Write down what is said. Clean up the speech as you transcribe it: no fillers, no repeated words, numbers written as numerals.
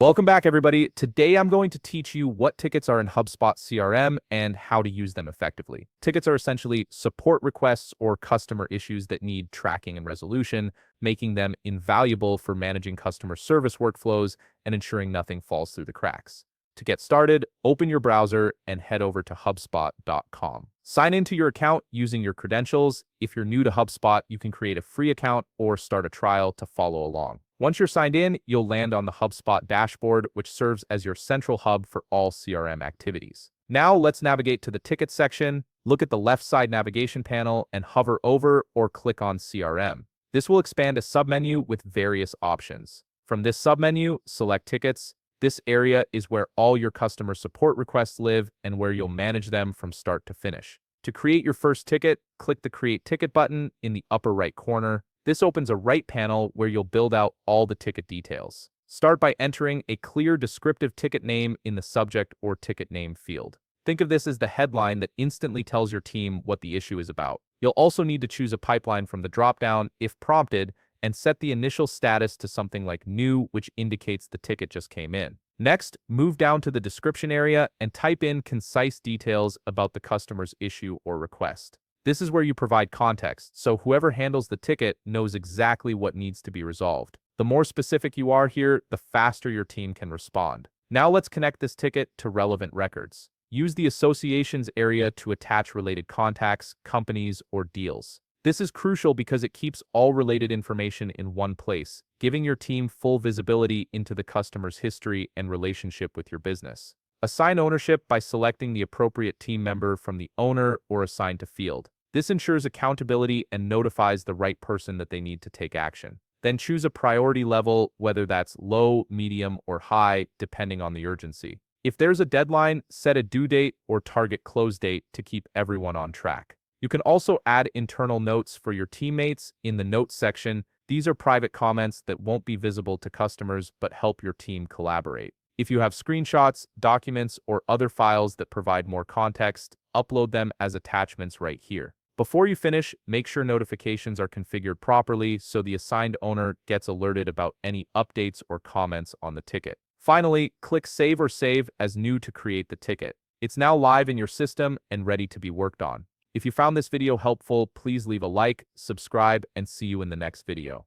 Welcome back, everybody. Today, I'm going to teach you what tickets are in HubSpot CRM and how to use them effectively. Tickets are essentially support requests or customer issues that need tracking and resolution, making them invaluable for managing customer service workflows and ensuring nothing falls through the cracks. To get started, open your browser and head over to HubSpot.com. Sign into your account using your credentials. If you're new to HubSpot, you can create a free account or start a trial to follow along. Once you're signed in, you'll land on the HubSpot dashboard, which serves as your central hub for all CRM activities. Now let's navigate to the tickets section. Look at the left side navigation panel and hover over or click on CRM. This will expand a submenu with various options. From this submenu, select Tickets. This area is where all your customer support requests live and where you'll manage them from start to finish. To create your first ticket, click the Create Ticket button in the upper right corner. This opens a right panel where you'll build out all the ticket details. Start by entering a clear descriptive ticket name in the subject or ticket name field. Think of this as the headline that instantly tells your team what the issue is about. You'll also need to choose a pipeline from the dropdown if prompted, and set the initial status to something like new, which indicates the ticket just came in. Next, move down to the description area and type in concise details about the customer's issue or request. This is where you provide context, so whoever handles the ticket knows exactly what needs to be resolved. The more specific you are here, the faster your team can respond. Now let's connect this ticket to relevant records. Use the associations area to attach related contacts, companies, or deals. This is crucial because it keeps all related information in one place, giving your team full visibility into the customer's history and relationship with your business. Assign ownership by selecting the appropriate team member from the owner or assigned to field. This ensures accountability and notifies the right person that they need to take action. Then choose a priority level, whether that's low, medium, or high, depending on the urgency. If there's a deadline, set a due date or target close date to keep everyone on track. You can also add internal notes for your teammates in the notes section. These are private comments that won't be visible to customers but help your team collaborate. If you have screenshots, documents, or other files that provide more context, upload them as attachments right here. Before you finish, make sure notifications are configured properly so the assigned owner gets alerted about any updates or comments on the ticket. Finally, click Save or Save as New to create the ticket. It's now live in your system and ready to be worked on. If you found this video helpful, please leave a like, subscribe, and see you in the next video.